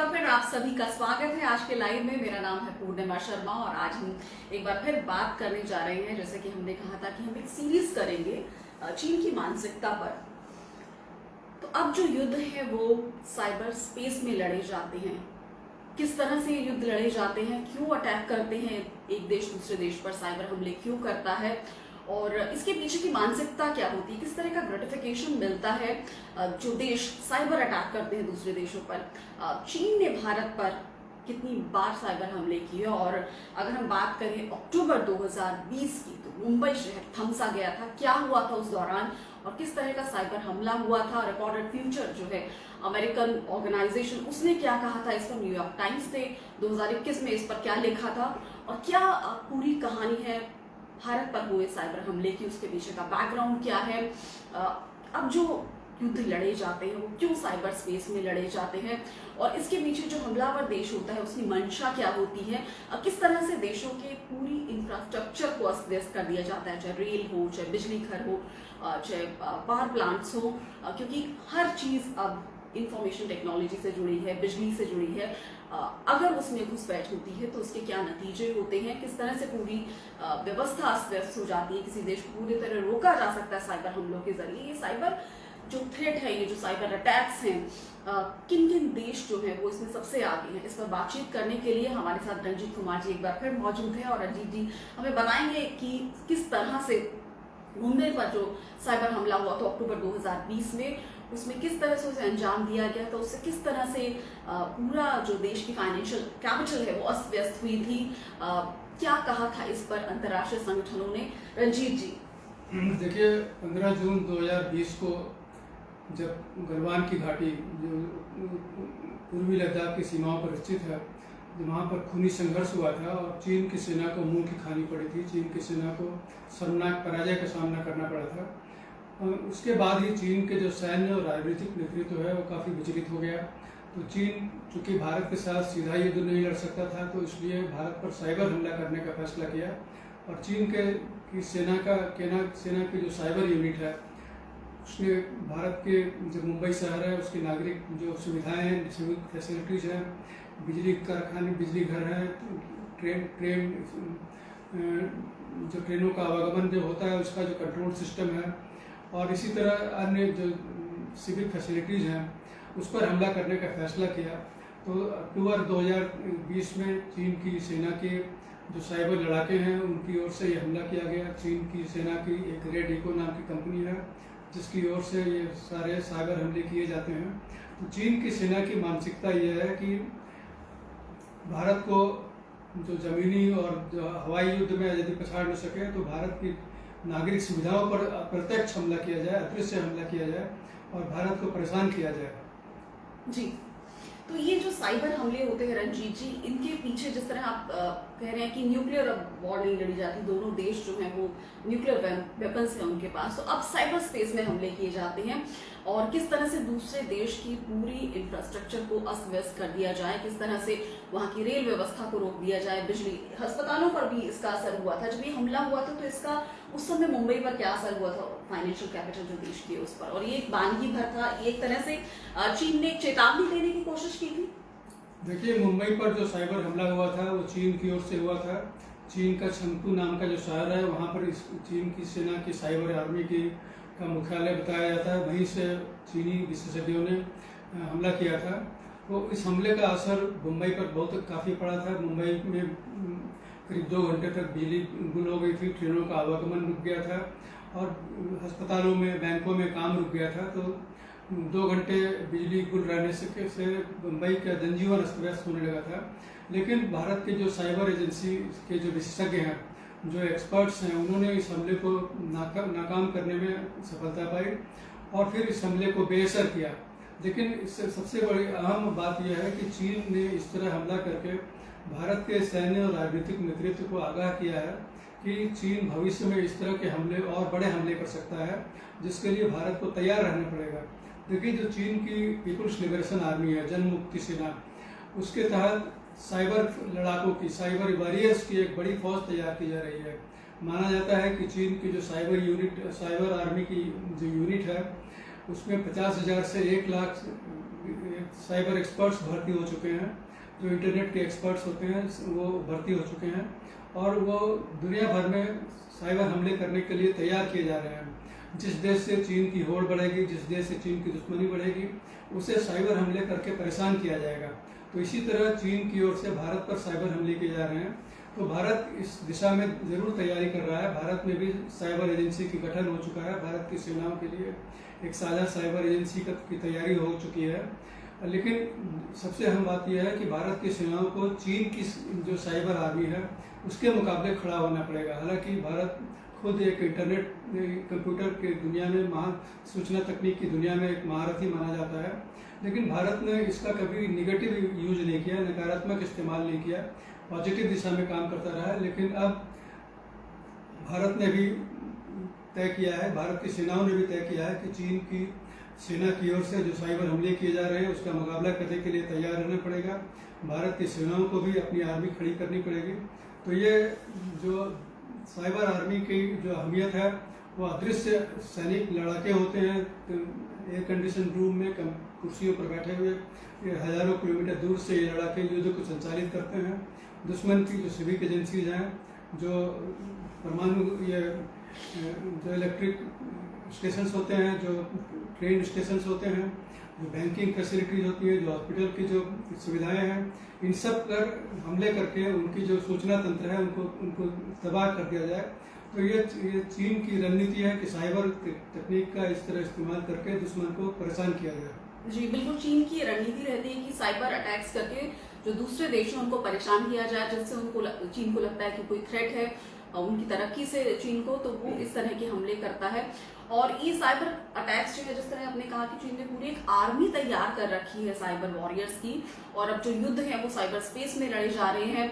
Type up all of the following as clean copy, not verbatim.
बार फिर आप सभी का स्वागत है आज के लाइव में। मेरा नाम है पूर्णिमा शर्मा और आज हम एक बार फिर बात करने जा रहे हैं, जैसे कि हमने कहा था कि हम एक सीरीज करेंगे चीन की मानसिकता पर। तो अब जो युद्ध है वो साइबर स्पेस में लड़े जाते हैं। किस तरह से ये युद्ध लड़े जाते हैं, क्यों अटैक करते हैं एक देश दूसरे देश पर, साइबर हमले क्यों करता है और इसके पीछे की मानसिकता क्या होती है, किस तरह का ग्रेटिफिकेशन मिलता है जो देश साइबर अटैक करते हैं दूसरे देशों पर। चीन ने भारत पर कितनी बार साइबर हमले किए और अगर हम बात करें अक्टूबर 2020 की तो मुंबई शहर थमसा गया था। क्या हुआ था उस दौरान और किस तरह का साइबर हमला हुआ था। रिकॉर्डेड फ्यूचर जो है अमेरिकन ऑर्गेनाइजेशन, उसने क्या कहा था इस पर, न्यूयॉर्क टाइम्स ने 2021 में इस पर क्या लिखा था और क्या पूरी कहानी है भारत पर हुए साइबर हमले की, उसके पीछे का बैकग्राउंड क्या है। अब जो युद्ध लड़े जाते हैं वो क्यों साइबर स्पेस में लड़े जाते हैं और इसके पीछे जो हमलावर देश होता है उसकी मंशा क्या होती है। किस तरह से देशों के पूरी इंफ्रास्ट्रक्चर को अस्त व्यस्त कर दिया जाता है, चाहे रेल हो, चाहे बिजली घर हो, चाहे पावर प्लांट्स हो, क्योंकि हर चीज अब इंफॉर्मेशन टेक्नोलॉजी से जुड़ी है, बिजली से जुड़ी है। अगर उसमें घुसपैठ होती है तो उसके क्या नतीजे होते हैं, किस तरह से पूरी व्यवस्था अस्त व्यस्त हो जाती है। किसी देश को पूरी तरह रोका जा सकता है साइबर हमलों के जरिए। ये साइबर जो थ्रेट है, ये जो साइबर अटैक्स हैं, किन किन देश जो हैं वो इसमें सबसे आगे हैं। इस पर बातचीत करने के लिए हमारे साथ रंजीत कुमार जी एक बार फिर मौजूद हैं और रंजीत जी हमें बताएंगे कि किस तरह से मुंबई पर जो साइबर हमला हुआ था अक्टूबर 2020 में, उसमें किस तरह से उसे अंजाम दिया गया था, उससे किस तरह से पूरा जो देश की फाइनेंशियल कैपिटल है वो अस्त व्यस्त हुई थी। क्या कहा था इस पर अंतर्राष्ट्रीय संगठनों ने। रंजीत जी देखिए, 15 जून 2020 को जब गलवान की घाटी जो पूर्वी लद्दाख की सीमाओं पर स्थित है, वहाँ पर खूनी संघर्ष हुआ था और चीन की सेना को मुंह की खानी पड़ी थी। चीन की सेना को शर्मनाक पराजय का सामना करना पड़ा था। उसके बाद ही चीन के जो सैन्य और राजनीतिक नेतृत्व है वो काफ़ी विचलित हो गया। तो चीन चूँकि भारत के साथ सीधा युद्ध नहीं लड़ सकता था, तो इसलिए भारत पर साइबर हमला करने का फैसला किया और चीन की सेना की जो साइबर यूनिट है उसने भारत के जो मुंबई शहर है उसके नागरिक जो सुविधाएं हैं, सिविल फैसिलिटीज़ हैं, बिजली कारखाने, बिजली घर हैं, ट्रेन जो ट्रेनों का आवागमन जो होता है उसका जो कंट्रोल सिस्टम है और इसी तरह अन्य जो सिविल फैसिलिटीज़ हैं उस पर हमला करने का फैसला किया। तो अक्टूबर 2020 में चीन की सेना के जो साइबर लड़ाके हैं उनकी ओर से ये हमला किया गया। चीन की सेना की एक रेड इको नाम की कंपनी है जिसकी ओर से ये सारे साइबर हमले किए जाते हैं। तो चीन की सेना की मानसिकता ये है कि भारत को जो ज़मीनी और जो हवाई युद्ध में यदि पछाड़ न सके तो भारत की नागरिक सुविधाओं पर प्रत्यक्ष हमला किया जाए, अदृश्य हमला किया जाए और भारत को परेशान किया जाए। जी, तो ये जो साइबर हमले होते हैं रंजीत जी, इनके पीछे जिस तरह आप कह रहे हैं कि न्यूक्लियर वॉर नहीं लड़ी जाती, दोनों देश जो हैं वो न्यूक्लियर वेपन्स हैं उनके पास, तो अब साइबर स्पेस में हमले किए जाते हैं और किस तरह से दूसरे देश की पूरी इंफ्रास्ट्रक्चर को अस्त व्यस्त कर दिया जाए, किस तरह से वहाँ की रेल व्यवस्था को रोक दिया जाए, बिजली, अस्पतालों पर भी इसका असर हुआ था। जब ये हमला हुआ था तो इसका उस समय मुंबई पर क्या असर हुआ था, फाइनेंशियल कैपिटल जो देश की है उस पर, और ये एक वानगी भर था, एक तरह से चीन ने चेतावनी देने की कोशिश की थी। देखिए, मुंबई पर जो साइबर हमला हुआ था वो चीन की ओर से हुआ था। चीन का चंगतू नाम का जो शहर है वहाँ पर चीन की सेना की साइबर आर्मी का मुख्यालय बताया जाता है, वहीं से चीनी विशेषज्ञों ने हमला किया था। तो इस हमले का असर मुंबई पर बहुत काफ़ी पड़ा था। मुंबई में करीब 2 घंटे तक बिजली गुल हो गई थी, ट्रेनों का आवागमन रुक गया था और अस्पतालों में, बैंकों में काम रुक गया था। तो 2 घंटे बिजली गुल रहने से मुंबई का जनजीवन अस्त व्यस्त होने लगा था। लेकिन भारत के जो साइबर एजेंसी के जो विशेषज्ञ हैं, जो एक्सपर्ट्स हैं, उन्होंने इस हमले को नाकाम करने में सफलता पाई और फिर इस हमले को बेअसर किया। लेकिन इससे सबसे बड़ी अहम बात यह है कि चीन ने इस तरह हमला करके भारत के सैन्य और राजनीतिक नेतृत्व को आगाह किया है कि चीन भविष्य में इस तरह के हमले और बड़े हमले कर सकता है, जिसके लिए भारत को तैयार रहना पड़ेगा। देखिए, जो चीन की पीपुल्स लिबरेशन आर्मी है, जन मुक्ति सेना, उसके तहत साइबर लड़ाकों की, साइबर वॉरियर्स की एक बड़ी फौज तैयार की जा रही है। माना जाता है कि चीन की जो साइबर आर्मी की जो यूनिट है उसमें 50,000 से 1 लाख साइबर एक्सपर्ट्स भर्ती हो चुके हैं, जो इंटरनेट के एक्सपर्ट्स होते हैं वो भर्ती हो चुके हैं और वो दुनिया भर में साइबर हमले करने के लिए तैयार किए जा रहे हैं। जिस देश से चीन की होड़ बढ़ेगी, जिस देश से चीन की दुश्मनी बढ़ेगी, उसे साइबर हमले करके परेशान किया जाएगा। तो इसी तरह चीन की ओर से भारत पर साइबर हमले किए जा रहे हैं। तो भारत इस दिशा में ज़रूर तैयारी कर रहा है। भारत में भी साइबर एजेंसी की गठन हो चुका है। भारत की सेनाओं के लिए एक साझा साइबर एजेंसी की तैयारी हो चुकी है। लेकिन सबसे अहम बात यह है कि भारत की सेनाओं को चीन की जो साइबर आर्मी है उसके मुकाबले खड़ा होना पड़ेगा। हालांकि भारत खुद एक इंटरनेट कंप्यूटर की दुनिया में सूचना तकनीक की दुनिया में एक महारथी माना जाता है, लेकिन भारत ने इसका कभी निगेटिव यूज नहीं किया, नकारात्मक इस्तेमाल नहीं किया, पॉजिटिव दिशा में काम करता रहा है। लेकिन अब भारत ने भी तय किया है, भारत की सेनाओं ने भी तय किया है कि चीन की सेना की ओर से जो साइबर हमले किए जा रहे हैं उसका मुकाबला करने के लिए तैयार रहना पड़ेगा। भारत की सेनाओं को भी अपनी आर्मी खड़ी करनी पड़ेगी। तो ये जो साइबर आर्मी की जो अहमियत है वो अदृश्य सैनिक लड़ाके होते हैं, तो एयर कंडीशन रूम में कुर्सियों पर बैठे हुए हजारों किलोमीटर दूर से ये लड़ाके युद्ध को संचालित करते हैं। दुश्मन की जो सिविक एजेंसीज हैं, जो परमाणु ये जो इलेक्ट्रिक स्टेशंस होते हैं, जो ट्रेन स्टेशंस होते हैं, जो बैंकिंग फैसिलिटीज होती है, जो हॉस्पिटल की जो सुविधाएं हैं, इन सब पर हमले करके उनकी जो सूचना तंत्र है उनको तबाह कर दिया जाए। तो ये चीन की रणनीति है कि साइबर तकनीक का इस तरह इस्तेमाल करके दुश्मन को परेशान किया जाए। जी बिल्कुल, चीन की रणनीति रहती है कि साइबर अटैक्स करके जो दूसरे देश हैं उनको परेशान किया जाए, जिससे चीन को लगता है कि कोई थ्रेट है उनकी तरक्की से चीन को, तो वो इस तरह के हमले करता है। और ये साइबर अटैक्स जो है, जिस तरह आपने कहा कि चीन ने पूरी एक आर्मी तैयार कर रखी है साइबर वॉरियर्स की, और अब जो युद्ध है वो साइबर स्पेस में लड़े जा रहे हैं।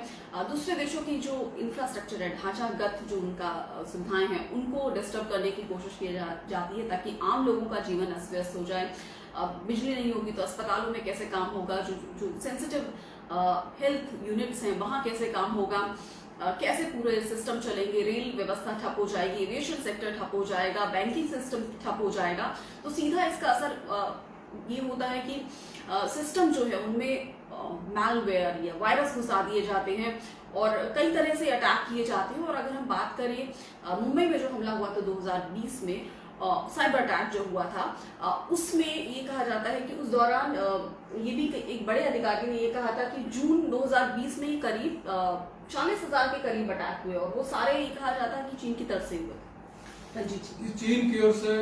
दूसरे देशों की जो इंफ्रास्ट्रक्चर है, ढांचागत जो उनका सुविधाएं हैं, उनको डिस्टर्ब करने की कोशिश की जाती है ताकि आम लोगों का जीवन अस्त व्यस्त हो जाए। बिजली नहीं होगी तो अस्पतालों में कैसे काम होगा, जो सेंसिटिव हेल्थ यूनिट्स हैं वहाँ कैसे काम होगा, कैसे पूरे सिस्टम चलेंगे, रेल व्यवस्था ठप हो जाएगी, एविएशन सेक्टर ठप हो जाएगा, बैंकिंग सिस्टम ठप हो जाएगा। तो सीधा इसका असर ये होता है कि सिस्टम जो है उनमें मैलवेयर या वायरस घुसा दिए जाते हैं और कई तरह से अटैक किए जाते हैं। और अगर हम बात करें मुंबई में जो हमला हुआ था 2020 में, साइबर अटैक जो हुआ था, उसमें ये कहा जाता है कि उस दौरान ये भी एक बड़े अधिकारी ने ये कहा था कि जून 2020 में करीब 40,000 के करीब अटैक हुए, और वो सारे ये कहा जाता है कि चीन की तरफ से हुए। जी चीन की ओर से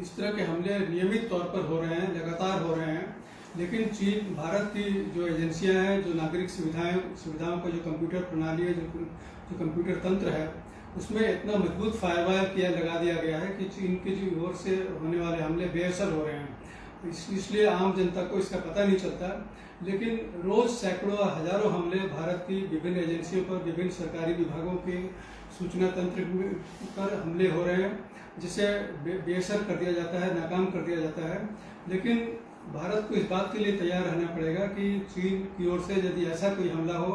इस तरह के हमले नियमित तौर पर हो रहे हैं, लगातार हो रहे हैं। लेकिन चीन, भारत की जो एजेंसियां हैं, जो नागरिक सुविधाओं का जो कंप्यूटर प्रणाली है, जो कंप्यूटर तंत्र है, उसमें इतना मजबूत फायरवॉल लगा दिया गया है कि चीन की जो ओर से होने वाले हमले बेअसर हो रहे हैं। इसलिए आम जनता को इसका पता नहीं चलता। लेकिन रोज सैकड़ों हजारों हमले भारत की विभिन्न एजेंसियों पर, विभिन्न सरकारी विभागों के सूचना तंत्र पर हमले हो रहे हैं, जिसे बेअसर कर दिया जाता है, नाकाम कर दिया जाता है। लेकिन भारत को इस बात के लिए तैयार रहना पड़ेगा कि चीन की ओर से यदि ऐसा कोई हमला हो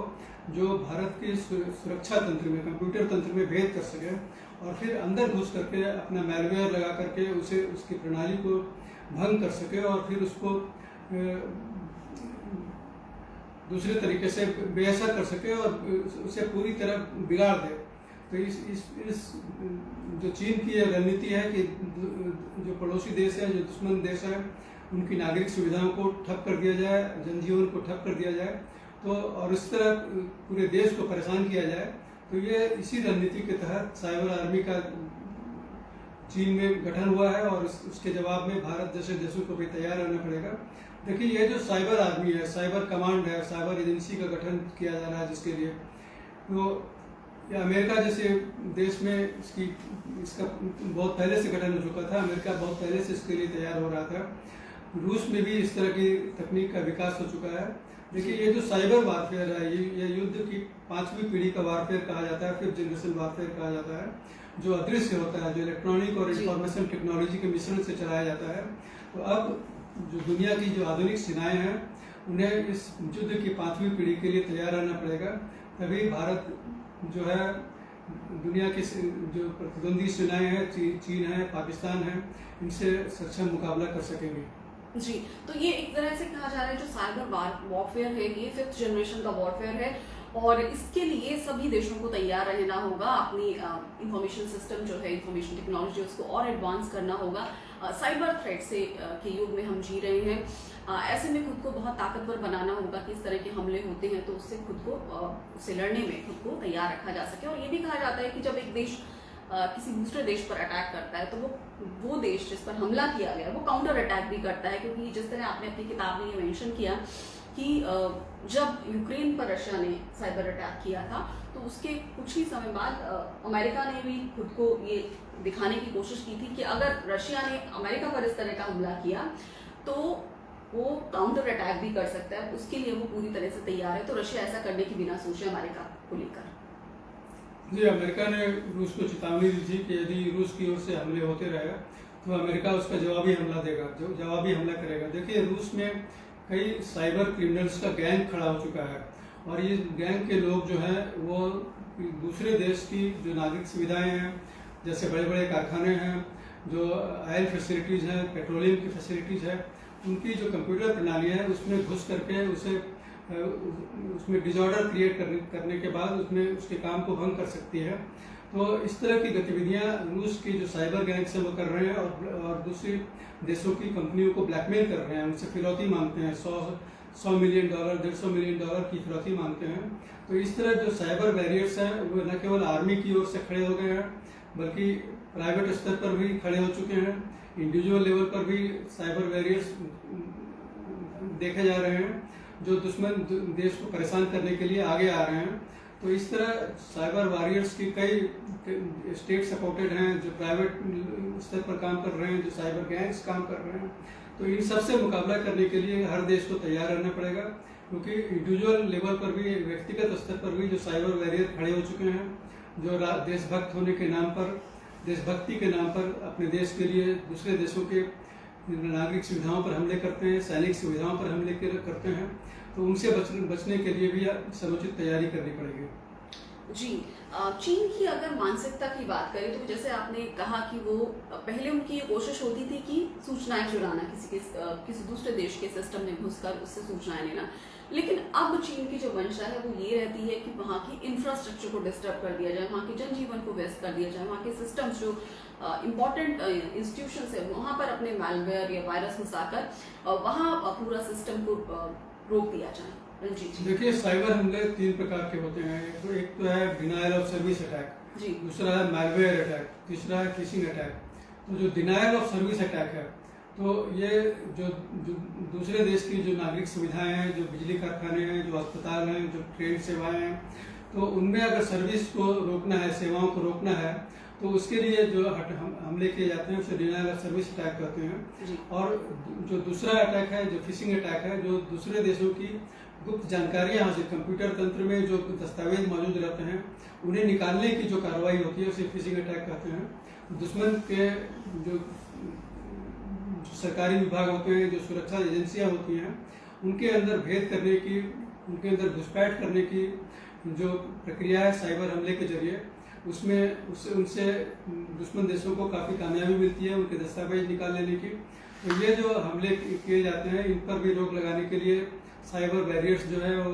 जो भारत के सुरक्षा तंत्र में, कंप्यूटर तंत्र में भेद कर सके और फिर अंदर घुस करके अपना मैलवेयर लगा करके उसकी प्रणाली को भंग कर सके और फिर उसको दूसरे तरीके से बेअसर कर सके और उसे पूरी तरह बिगाड़ दे। तो इस जो चीन की रणनीति है कि जो पड़ोसी देश है, जो दुश्मन देश है, उनकी नागरिक सुविधाओं को ठप कर दिया जाए, जनजीवन को ठप कर दिया जाए, तो और इस तरह पूरे देश को परेशान किया जाए। तो ये इसी रणनीति के तहत साइबर आर्मी का चीन में गठन हुआ है और उसके जवाब में भारत जैसे देशों को भी तैयार रहना पड़ेगा। देखिए, ये जो साइबर आर्मी है, साइबर कमांड है, साइबर एजेंसी का गठन किया जा रहा है जिसके लिए, तो अमेरिका जैसे देश में इसका बहुत पहले से गठन हो चुका था। अमेरिका बहुत पहले से इसके लिए तैयार हो रहा था। रूस में भी इस तरह की तकनीक का विकास हो चुका है। देखिए, ये जो साइबर वारफेयर है, ये युद्ध की 5वीं पीढ़ी का वारफेयर कहा जाता है, 5th जनरेशन वारफेयर कहा जाता है, जो अदृश्य होता है, जो इलेक्ट्रॉनिक और इंफॉर्मेशन टेक्नोलॉजी के मिश्रण से चलाया जाता है। तो अब जो दुनिया की जो आधुनिक सेनाएं हैं, उन्हें इस युद्ध की 5वीं पीढ़ी के लिए तैयार रहना पड़ेगा। तभी भारत जो है दुनिया के जो प्रतिद्वंदी सेनाएं हैं, चीन है, पाकिस्तान है, इनसे सक्षम मुकाबला कर सकेंगे। जी, तो ये एक तरह से कहा जा रहा है जो साइबर वॉरफेयर है ये 5th जनरेशन का वॉरफेयर है और इसके लिए सभी देशों को तैयार रहना होगा। अपनी इंफॉर्मेशन सिस्टम जो है, इंफॉर्मेशन टेक्नोलॉजी, उसको और एडवांस करना होगा। साइबर थ्रेट से के युग में हम जी रहे हैं। ऐसे में खुद को बहुत ताकतवर बनाना होगा कि इस तरह के हमले होते हैं तो उससे खुद को उससे लड़ने में खुद को तैयार रखा जा सके। और ये भी कहा जाता है कि जब एक देश किसी दूसरे देश पर अटैक करता है तो वो देश जिस पर हमला किया गया वो काउंटर अटैक भी करता है, क्योंकि जिस तरह आपने अपनी किताब में ये मेंशन किया कि जब यूक्रेन पर रशिया ने साइबर अटैक किया था तो उसके कुछ ही समय बाद अमेरिका ने भी खुद को ये दिखाने की कोशिश की थी कि अगर रशिया ने अमेरिका पर इस तरह का हमला किया तो वो काउंटर अटैक भी कर सकता है, उसके लिए वो पूरी तरह से तैयार है। तो रशिया ऐसा करने की बिना सोचे अमेरिका को लेकर जी, अमेरिका ने रूस को चेतावनी दी थी कि यदि रूस की ओर से हमले होते रहे तो अमेरिका उसका जवाबी हमला देगा, जो जवाबी हमला करेगा। देखिए, रूस में कई साइबर क्रिमिनल्स का गैंग खड़ा हो चुका है और ये गैंग के लोग जो हैं वो दूसरे देश की जो नागरिक सुविधाएं हैं, जैसे बड़े बड़े कारखाने हैं, जो ऑयल फैसिलिटीज़ हैं, पेट्रोलियम की फैसिलिटीज़ है, उनकी जो कंप्यूटर प्रणाली है उसमें घुस करके उसमें डिजॉर्डर क्रिएट करने के बाद उसमें उसके काम को भंग कर सकती है। तो इस तरह की गतिविधियां रूस की जो साइबर गैंग से वो कर रहे हैं और दूसरे देशों की कंपनियों को ब्लैकमेल कर रहे हैं, उनसे फिरौती मांगते हैं, $100 मिलियन, $150 मिलियन की फिरौती मांगते हैं। तो इस तरह जो साइबर बैरियर्स हैं वो न केवल आर्मी की ओर से खड़े हो गए हैं बल्कि प्राइवेट स्तर पर भी खड़े हो चुके हैं, इंडिविजुअल लेवल पर भी साइबर बैरियर्स देखे जा रहे हैं जो दुश्मन देश को परेशान करने के लिए आगे आ रहे हैं। तो इस तरह साइबर वॉरियर्स की कई स्टेट सपोर्टेड हैं जो प्राइवेट स्तर पर काम कर रहे हैं, जो साइबर गैंग्स काम कर रहे हैं। तो इन सब से मुकाबला करने के लिए हर देश को तैयार रहना पड़ेगा, क्योंकि इंडिविजुअल लेवल पर भी, व्यक्तिगत स्तर पर भी जो साइबर वॉरियर खड़े हो चुके हैं, जो देशभक्त होने के नाम पर, देशभक्ति के नाम पर अपने देश के लिए दूसरे देशों के नागरिक सुविधाओं पर हमले करते हैं, सैनिक सुविधाओं पर हमले करते हैं। तो उनसे बचने के लिए भी समुचित तैयारी करनी पड़ेगी। जी, चीन की अगर मानसिकता की बात करें तो जैसे आपने कहा कि वो पहले उनकी ये कोशिश होती थी कि सूचनाएं चुराना, किसी दूसरे देश के सिस्टम में घुसकर उससे सूचनाएं लेना, लेकिन अब चीन की जो मंशा है वो ये रहती है कि वहाँ की इंफ्रास्ट्रक्चर को डिस्टर्ब कर दिया जाए, वहाँ के जनजीवन को व्यस्त कर दिया जाए, वहाँ के सिस्टम्स जो इम्पॉर्टेंट इंस्टीट्यूशंस है वहाँ पर अपने मैलवेयर या वायरस घुसाकर वहाँ पूरा सिस्टम को रोक दिया जाए। देखिए, साइबर हमले 3 प्रकार के होते हैं। एक तो है डिनायल ऑफ सर्विस अटैक, दूसरा है मैलवेयर अटैक, तीसरा है फिशिंग अटैक। तो जो डिनायल ऑफ सर्विस अटैक है तो ये जो दूसरे देश की जो नागरिक सुविधाएं हैं, जो बिजली कारखाने हैं, जो अस्पताल हैं, जो ट्रेन सेवाएं हैं, तो उनमें अगर सर्विस को रोकना है, सेवाओं को रोकना है, तो उसके लिए जो हमले किए जाते हैं उसे डिनायल ऑफ सर्विस अटैक कहते हैं। और जो दूसरा अटैक है, जो फिशिंग अटैक है, जो दूसरे देशों की गुप्त जानकारियां हासिल, कंप्यूटर तंत्र में जो दस्तावेज मौजूद रहते हैं उन्हें निकालने की जो कार्रवाई होती है उसे फिशिंग अटैक कहते हैं। दुश्मन के जो सरकारी विभाग होते हैं, जो सुरक्षा एजेंसियां होती हैं, उनके अंदर भेद करने की, उनके अंदर घुसपैठ करने की जो प्रक्रिया है साइबर हमले के जरिए, उसमें उनसे दुश्मन देशों को काफ़ी कामयाबी मिलती है उनके दस्तावेज निकाल लेने की। तो ये जो हमले किए जाते हैं इन पर भी रोक लगाने के लिए साइबर बैरियर्स जो है वो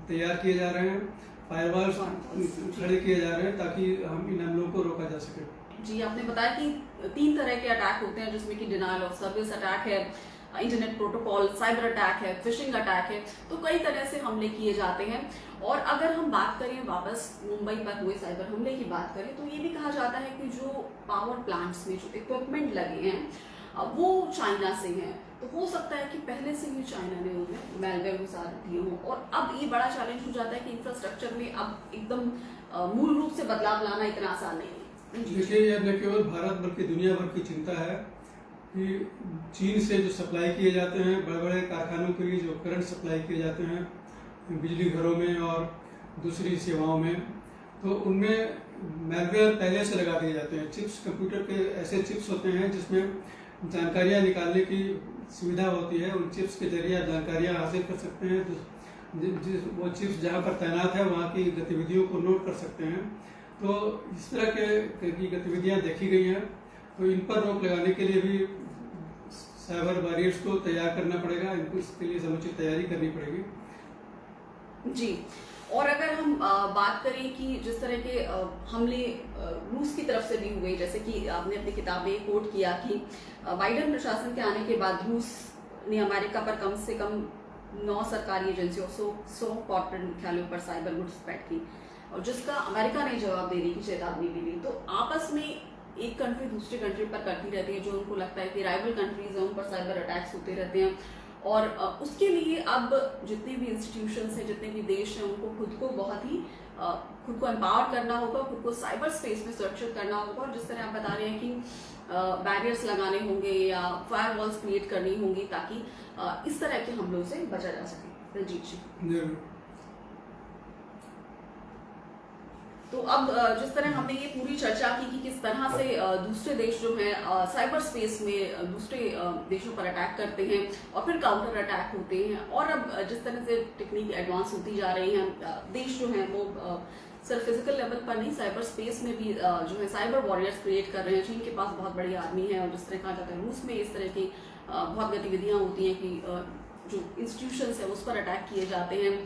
तैयार किए जा रहे हैं, फायरवॉल्स खड़े किए जा रहे हैं ताकि हम इन हमलों को रोका जा सके। जी, आपने बताया कि 3 तरह के अटैक होते हैं जिसमें कि डिनायल ऑफ सर्विस अटैक है, इंटरनेट प्रोटोकॉल साइबर अटैक है, फिशिंग अटैक है। तो कई तरह से हमले किए जाते हैं। और अगर हम बात करें वापस मुंबई पर हुए साइबर हमले की बात करें तो ये भी कहा जाता है कि जो पावर प्लांट्स में जो इक्विपमेंट लगे हैं वो चाइना से हैं। तो हो सकता है कि पहले से ही चाइना ने उन्हें मैलवेयर घुसा दिए हों और अब ये बड़ा चैलेंज हो जाता है कि इंफ्रास्ट्रक्चर में अब एकदम मूल रूप से बदलाव लाना इतना आसान नहीं है। देखिए, यह न केवल भारत बल्कि दुनिया भर की चिंता है कि चीन से जो सप्लाई किए जाते हैं, बड़े बड़े कारखानों के लिए जो करंट सप्लाई किए जाते हैं बिजली घरों में और दूसरी सेवाओं में, तो उनमें मैलवेयर पहले से लगा दिए जाते हैं। चिप्स, कंप्यूटर के ऐसे चिप्स होते हैं जिसमें जानकारियां निकालने की सुविधा होती है। उन चिप्स के जरिए आप जानकारियां हासिल कर सकते हैं। वो चिप्स जहां पर तैनात है वहां की गतिविधियों को नोट कर सकते हैं। तो इस तरह की गतिविधियां देखी गई हैं। तो इन पर रोक लगाने के लिए भी साइबर वॉरियर्स को तैयार करना पड़ेगा, इनको इसके लिए समुचित तैयारी करनी पड़ेगी। जी। और अगर हम बात करें कि जिस तरह के हमले रूस की तरफ से भी हुए, जैसे कि आपने अपनी किताब में कोट किया कि बाइडेन प्रशासन के आने के बाद रूस ने अमेरिका पर कम से कम 9 सरकारी एजेंसियों 100 कॉर्पोरेट मुख्यालयों पर साइबर घुसपैठ की, और जिसका अमेरिका ने जवाब देने की चेतावनी भी दी। तो आपस में एक कंट्री दूसरी कंट्री पर करती रहती है, जो उनको लगता है कि राइवल कंट्रीज हैं उन पर साइबर अटैक्स होते रहते हैं, और उसके लिए अब जितने भी इंस्टीट्यूशंस हैं, जितने भी देश हैं, उनको खुद को बहुत ही खुद को एम्पावर करना होगा, खुद को साइबर स्पेस में सुरक्षित करना होगा। और जिस तरह आप बता रहे हैं कि बैरियर्स लगाने होंगे या फायरवॉल्स क्रिएट करनी होंगी, ताकि इस तरह के हमलों से बचा जा सके। रंजीत जी, तो अब जिस तरह हमने ये पूरी चर्चा की कि किस तरह से दूसरे देश जो हैं साइबर स्पेस में दूसरे देशों पर अटैक करते हैं और फिर काउंटर अटैक होते हैं, और अब जिस तरह से टेक्निक एडवांस होती जा रही हैं, देश जो हैं वो सिर्फ फिजिकल लेवल पर नहीं, साइबर स्पेस में भी जो है साइबर वॉरियर्स क्रिएट कर रहे हैं। चीन के पास बहुत बड़ी आर्मी है, और जिस तरह कहा जाता है रूस में इस तरह की बहुत गतिविधियां होती हैं कि जो इंस्टीट्यूशंस है उस पर अटैक किए जाते हैं,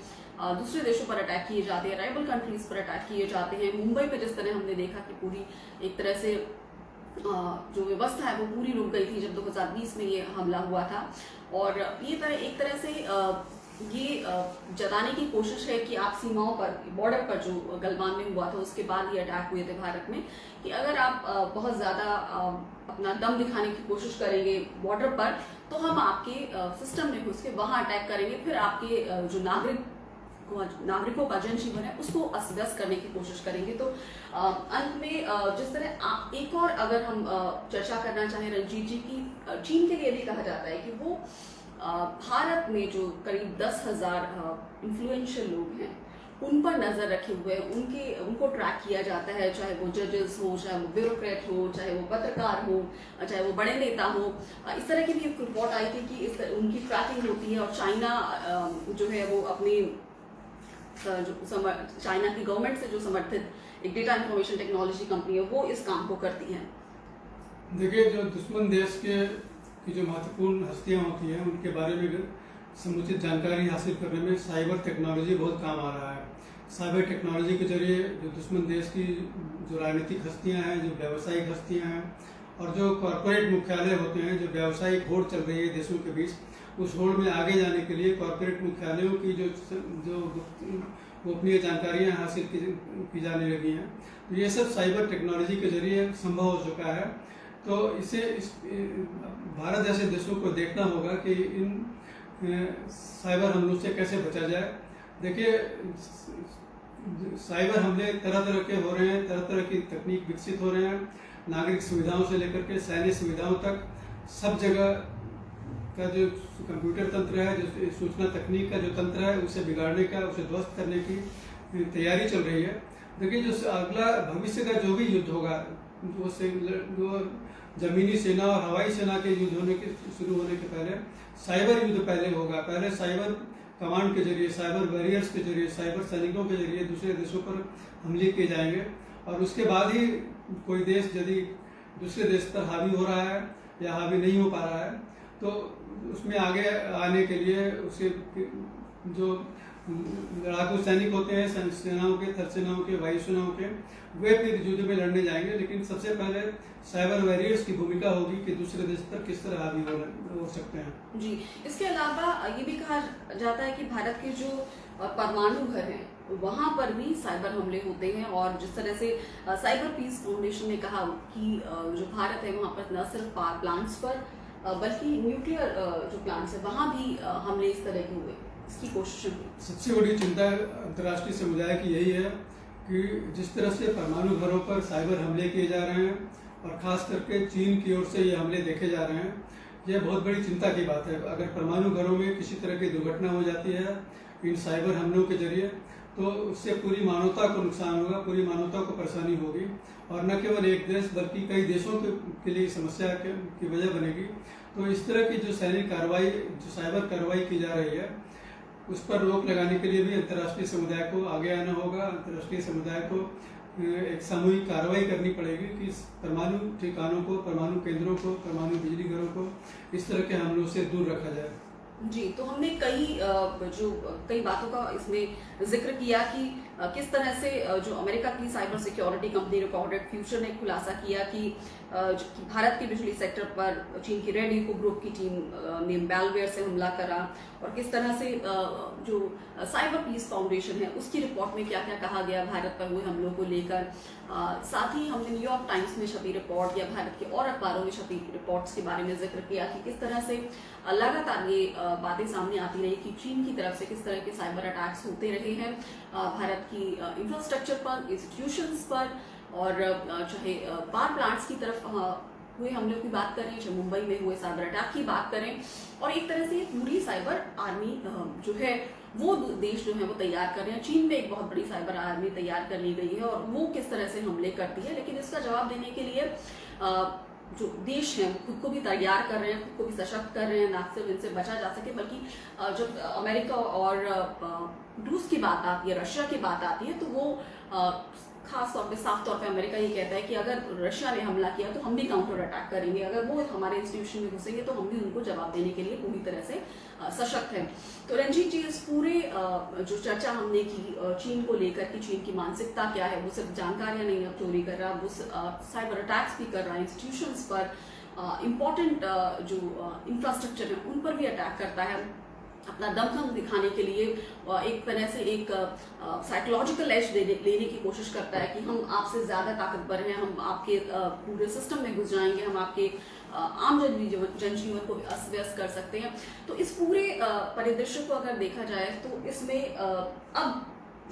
दूसरे देशों पर अटैक किए जाते हैं, राइवल कंट्रीज पर अटैक किए जाते हैं। मुंबई पे जिस तरह हमने देखा कि पूरी एक तरह से जो व्यवस्था है वो पूरी रुक गई थी जब 2020 में ये हमला हुआ था, और ये एक तरह से ये जताने की कोशिश है कि आप सीमाओं पर, बॉर्डर पर जो गलवान में हुआ था उसके बाद ये अटैक हुए थे भारत में, कि अगर आप बहुत ज़्यादा अपना दम दिखाने की कोशिश करेंगे बॉर्डर पर, तो हम आपके सिस्टम में घुस के वहाँ अटैक करेंगे, फिर आपके जो नागरिकों का जनजीवन है उसको अस्त व्यस्त करने की कोशिश करेंगे। तो अंत में जिस तरह एक और अगर हम चर्चा करना चाहें रंजीत जी की, चीन के लिए भी कहा जाता है कि वो भारत में जो करीब 10,000 इन्फ्लुएंशियल लोग हैं उन पर नजर रखे हुए हैं, उनको ट्रैक किया जाता है, चाहे वो जजेस हो, चाहे वो ब्यूरोक्रेट हो, चाहे वो पत्रकार हो, चाहे वो बड़े नेता हो। इस तरह की भी एक रिपोर्ट आई थी कि उनकी ट्रैकिंग होती है, और चाइना जो है वो अपनी चाइना की गवर्नमेंट से जो समर्थित एक डेटा इंफॉर्मेशन टेक्नोलॉजी कंपनी है वो इस काम को करती है। देखिए, जो दुश्मन देश की जो महत्वपूर्ण हस्तियां होती हैं उनके बारे में समुचित जानकारी हासिल करने में साइबर टेक्नोलॉजी बहुत काम आ रहा है। साइबर टेक्नोलॉजी के जरिए जो दुश्मन देश की जो राजनीतिक हस्तियां हैं, जो व्यावसायिक हस्तियां हैं, और जो कॉरपोरेट मुख्यालय होते हैं, जो व्यावसायिक होड़ चल रही है देशों के बीच, उस होड़ में आगे जाने के लिए कॉरपोरेट मुख्यालयों की जो गोपनीय जानकारियां हासिल की जाने लगी हैं, तो ये सब साइबर टेक्नोलॉजी के जरिए संभव हो चुका है। तो भारत जैसे देशों को देखना होगा कि इन साइबर हमलों से कैसे बचा जाए। देखिए, साइबर हमले तरह तरह के हो रहे हैं, तरह तरह की तकनीक विकसित हो रहे हैं, नागरिक सुविधाओं से लेकर के सैन्य सुविधाओं तक सब जगह का जो कंप्यूटर तंत्र है, जो सूचना तकनीक का जो तंत्र है, उसे बिगाड़ने का, उसे ध्वस्त करने की तैयारी चल रही है। देखिए, जो अगला भविष्य का जो भी युद्ध होगा, जो जमीनी सेना और हवाई सेना के युद्ध शुरू होने के पहले साइबर युद्ध पहले होगा। पहले साइबर कमांड के जरिए, साइबर वॉरियर्स के जरिए, साइबर सैनिकों के जरिए दूसरे देशों पर हमले किए जाएंगे, और उसके बाद ही कोई देश यदि दूसरे देश पर हावी हो रहा है या हावी नहीं हो पा रहा है, तो उसमें आगे आने के लिए उसे जो लड़ाकू सैनिक होते हैं, सेनाओं के, थल सेनाओं के, वायु सेनाओं के, वे फिर युद्ध में लड़ने जाएंगे। लेकिन सबसे पहले साइबर वॉरियर्स की भूमिका होगी कि दूसरे देश पर किस तरह हावी हो सकते हैं। जी, इसके अलावा ये भी कहा जाता है कि भारत के जो परमाणु घर हैं वहां पर भी साइबर हमले होते हैं, और जिस तरह से साइबर पीस फाउंडेशन ने कहा कि जो भारत है वहां पर न सिर्फ पावर प्लांट्स पर बल्कि न्यूक्लियर जो प्लांट्स है वहां भी हमले इस तरह के हुए, इसकी कोशिश हुई। सबसे बड़ी चिंता अंतर्राष्ट्रीय समुदाय की यही है कि जिस तरह से परमाणु घरों पर साइबर हमले किए जा रहे हैं, और खास करके चीन की ओर से ये हमले देखे जा रहे हैं, यह बहुत बड़ी चिंता की बात है। अगर परमाणु घरों में किसी तरह की दुर्घटना हो जाती है इन साइबर हमलों के जरिए, तो उससे पूरी मानवता को नुकसान होगा, पूरी मानवता को परेशानी होगी, और न केवल एक देश बल्कि कई देशों के लिए समस्या की वजह बनेगी। तो इस तरह की जो सैनिक कार्रवाई, जो साइबर कार्रवाई की जा रही है, उस पर रोक लगाने के लिए भी अंतर्राष्ट्रीय समुदाय को आगे आना होगा। अंतर्राष्ट्रीय समुदाय को एक सामूहिक कार्रवाई करनी पड़ेगी कि परमाणु ठिकानों को, परमाणु केंद्रों को, परमाणु बिजली घरों को इस तरह के हमलों से दूर रखा जाए। जी, तो हमने कई बातों का इसमें जिक्र किया कि किस तरह से जो अमेरिका की cyber security company recorded future ने खुलासा किया कि भारत के बिजली सेक्टर पर चीन की रेड इको ग्रुप की टीम ने मैलवेयर से हमला करा, और किस तरह से जो साइबर पीस फाउंडेशन है उसकी रिपोर्ट में क्या क्या कहा गया भारत पर हुए हमलों को लेकर। साथ ही हमने न्यूयॉर्क टाइम्स में छपी रिपोर्ट या भारत के और अखबारों में छपी रिपोर्ट्स के बारे में जिक्र किया कि किस तरह से लगातार ये बातें सामने आती रही कि चीन की तरफ से किस तरह के साइबर अटैक्स होते रहे हैं भारत की इंफ्रास्ट्रक्चर पर, इंस्टीट्यूशंस पर, और चाहे पावर प्लांट्स की तरफ हुए हमलों की बात करें, चाहे मुंबई में हुए साइबर अटैक की बात करें, और एक तरह से पूरी साइबर आर्मी जो है वो देश जो है वो तैयार कर रहे हैं। चीन में एक बहुत बड़ी साइबर आर्मी तैयार कर ली गई है और वो किस तरह से हमले करती है, लेकिन इसका जवाब देने के लिए जो देश हैं वो खुद को भी तैयार कर रहे हैं, खुद को भी सशक्त कर रहे हैं, ना सिर्फ इनसे बचा जा सके बल्कि जब अमेरिका और रूस की बात आती है, रशिया की बात आती है, तो वो खास तौर पे साफ तौर पे अमेरिका ये कहता है कि अगर रशिया ने हमला किया तो हम भी काउंटर अटैक करेंगे, अगर वो हमारे इंस्टीट्यूशन में घुसेंगे तो हम भी उनको जवाब देने के लिए पूरी तरह से सशक्त हैं। तो रंजीत जी, इस पूरे जो चर्चा हमने की चीन को लेकर कि चीन की मानसिकता क्या है, वो सिर्फ जानकारियां नहीं अब चोरी कर रहा, वो साइबर अटैक्स भी कर रहा है इंस्टीट्यूशंस पर, इम्पोर्टेंट जो इंफ्रास्ट्रक्चर है उन पर भी अटैक करता है, अपना दमखम दिखाने के लिए एक तरह से एक साइकोलॉजिकल एज लेने की कोशिश करता है कि हम आपसे ज़्यादा ताकतवर हैं, हम आपके पूरे सिस्टम में घुस जाएंगे, हम आपके आम जनजीवन को अस्त व्यस्त कर सकते हैं। तो इस पूरे परिदृश्य को अगर देखा जाए तो इसमें अब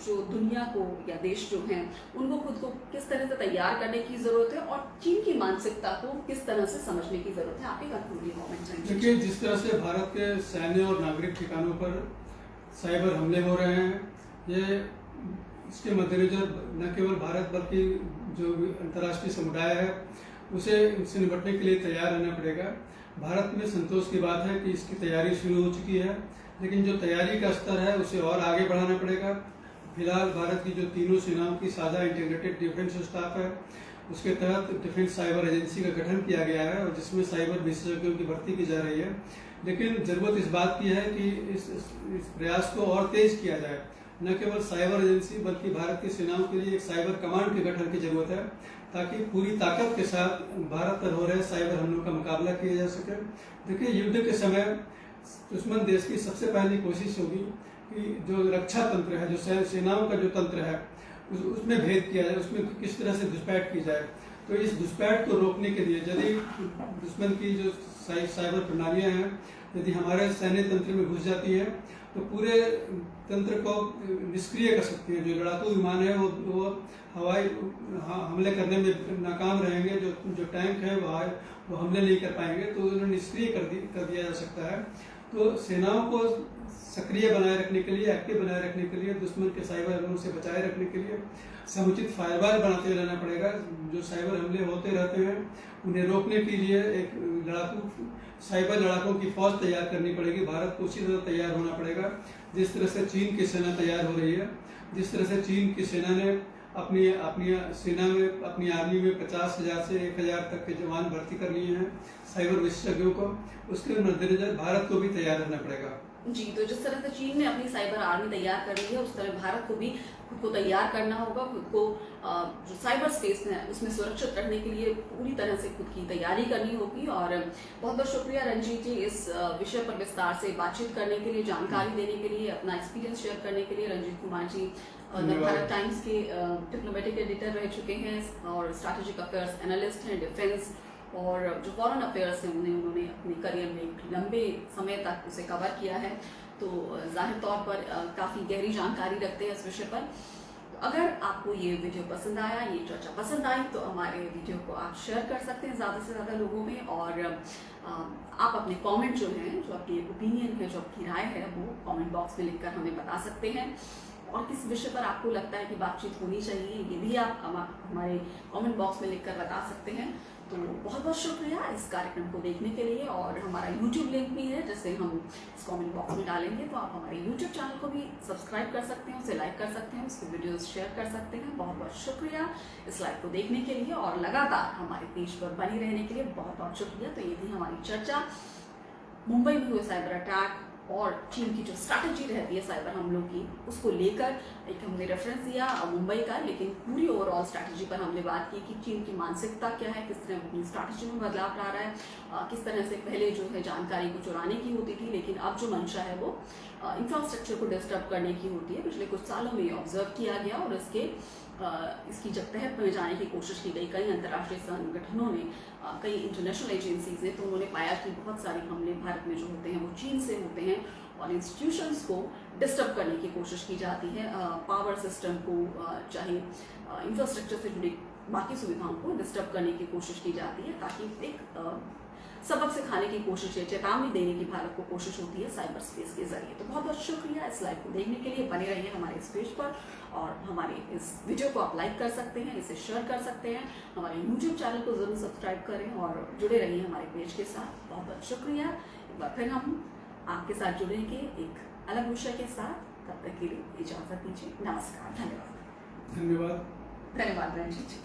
जो दुनिया को या देश जो हैं उनको खुद को किस तरह से तैयार करने की जरूरत है और चीन की मानसिकता को किस तरह से समझने की जरूरत है। आपके कंक्लूडिंग मोमेंट है। देखिए, जिस तरह से भारत के सैन्य और नागरिक ठिकानों पर साइबर हमले हो रहे हैं, ये इसके मद्देनजर न केवल भारत बल्कि जो अंतर्राष्ट्रीय समुदाय है उसे इससे निपटने के लिए तैयार रहना पड़ेगा। भारत में संतोष की बात है कि इसकी तैयारी शुरू हो चुकी है, लेकिन जो तैयारी का स्तर है उसे और आगे बढ़ाना पड़ेगा। फिलहाल भारत की जो तीनों सेनाओं की साझा इंटीग्रेटेड डिफेंस स्टाफ है उसके तहत डिफेंस साइबर एजेंसी का गठन किया गया है और जिसमें साइबर विशेषज्ञों की भर्ती की जा रही है। लेकिन जरूरत इस बात की है कि इस प्रयास को और तेज किया जाए। न केवल साइबर एजेंसी बल्कि भारत की सेनाओं के लिए एक साइबर कमांड के गठन की जरूरत है ताकि पूरी ताकत के साथ भारत पर हो रहे साइबर हमलों का मुकाबला किया जा सके। देखिए, युद्ध के समय दुश्मन देश की सबसे पहली कोशिश होगी कि जो रक्षा तंत्र है, जो सेनाओं का जो तंत्र है उसमें भेद किया जाए, उसमें किस तरह से घुसपैठ की जाए। तो इस घुसपैठ को रोकने के लिए यदि दुश्मन की जो साइबर प्रणालियां हैं यदि हमारे सैन्य तंत्र में घुस जाती हैं तो पूरे तंत्र को निष्क्रिय कर सकती हैं। जो लड़ाकू विमान है वो हवाई हमले करने में नाकाम रहेंगे, जो टैंक है वो हमले नहीं कर पाएंगे, तो उन्हें निष्क्रिय कर दिया जा सकता है। तो सेनाओं को सक्रिय बनाए रखने के लिए, एक्टिव बनाए रखने के लिए, दुश्मन के साइबर हमलों से बचाए रखने के लिए समुचित फायरवॉल बनाते रहना पड़ेगा। जो साइबर हमले होते रहते हैं उन्हें रोकने के लिए एक साइबर लड़ाकों की फौज तैयार करनी पड़ेगी। भारत को उसी तरह तैयार होना पड़ेगा जिस तरह से चीन की सेना तैयार हो रही है। जिस तरह से चीन की सेना ने अपनी सेना में, अपनी आर्मी में 50,000 से 1,000 तक के जवान भर्ती कर लिए हैं साइबर विशेषज्ञों को, उसके मद्देनजर भारत को भी तैयार रहना पड़ेगा। जी, तो जिस तरह से चीन ने अपनी साइबर आर्मी तैयार कर ली है उस तरह भारत को भी खुद को तैयार करना होगा। खुद को जो साइबर स्पेस है उसमें सुरक्षित रखने के लिए पूरी तरह से खुद की तैयारी करनी होगी। और बहुत बहुत शुक्रिया रंजीत जी इस विषय पर विस्तार से बातचीत करने के लिए, जानकारी देने के लिए, अपना एक्सपीरियंस शेयर करने के लिए। रंजीत कुमार जी भारत टाइम्स के डिप्लोमेटिक एडिटर रह चुके हैं और स्ट्रैटेजिक अफेयर्स एनालिस्ट हैं, डिफेंस और जो फॉरेन अफेयर्स हैं उन्होंने अपने करियर में एक लंबे समय तक उसे कवर किया है, तो जाहिर तौर पर काफ़ी गहरी जानकारी रखते हैं इस विषय पर। तो अगर आपको ये वीडियो पसंद आया, ये चर्चा पसंद आई, तो हमारे वीडियो को आप शेयर कर सकते हैं ज़्यादा से ज़्यादा लोगों में। और आप अपने कमेंट जो हैं, जो आपकी ओपिनियन है, जो आपकी राय है, वो कमेंट बॉक्स में लिखकर हमें बता सकते हैं। और किस विषय पर आपको लगता है कि बातचीत होनी चाहिए, ये भी आप हमारे कमेंट बॉक्स में लिखकर बता सकते हैं। तो बहुत बहुत शुक्रिया इस कार्यक्रम को देखने के लिए। और हमारा YouTube लिंक भी है जिसे हम इस कमेंट बॉक्स में डालेंगे, तो आप हमारे YouTube चैनल को भी सब्सक्राइब कर सकते हैं, उसे लाइक कर सकते हैं, उसकी वीडियोस शेयर कर सकते हैं। बहुत बहुत शुक्रिया इस लाइव को देखने के लिए और लगातार हमारे पेज पर बनी रहने के लिए बहुत बहुत शुक्रिया। तो ये थी हमारी चर्चा मुंबई में हुए साइबर अटैक और चीन की जो स्ट्रैटेजी रहती है साइबर हमलों की, उसको लेकर एक हमने रेफरेंस दिया मुंबई का, लेकिन पूरी ओवरऑल स्ट्रैटेजी पर हमने बात की कि चीन की मानसिकता क्या है, किस तरह अपनी स्ट्रैटेजी में बदलाव ला रहा है, किस तरह से पहले जो है जानकारी को चुराने की होती थी, लेकिन अब जो मंशा है वो इंफ्रास्ट्रक्चर को डिस्टर्ब करने की होती है। पिछले कुछ सालों में ऑब्जर्व किया गया और इसकी जब तह में जाने की कोशिश की गई कई अंतर्राष्ट्रीय संगठनों ने, कई इंटरनेशनल एजेंसीज ने, तो उन्होंने पाया कि बहुत सारे हमले भारत में जो होते हैं वो चीन से होते हैं और इंस्टीट्यूशंस को डिस्टर्ब करने की कोशिश की जाती है, पावर सिस्टम को, चाहे इंफ्रास्ट्रक्चर से जुड़ी बाकी सुविधाओं को डिस्टर्ब करने की कोशिश की जाती है, ताकि एक सबक सिखाने की कोशिश है, चेतावनी देने की भारत को कोशिश होती है साइबर स्पेस के जरिए। तो बहुत बहुत शुक्रिया इस लाइव को देखने के लिए। बने रहिए हमारे इस पेज पर और हमारे इस वीडियो को आप लाइक कर सकते हैं, इसे शेयर कर सकते हैं, हमारे YouTube चैनल को जरूर सब्सक्राइब करें और जुड़े रहिए हमारे पेज के साथ। बहुत बहुत शुक्रिया। एक बार फिर हम आपके साथ जुड़ेंगे एक अलग विषय के साथ। तब तक के लिए इजाजत दीजिए। नमस्कार। धन्यवाद। धन्यवाद। धन्यवाद रंजीत जी।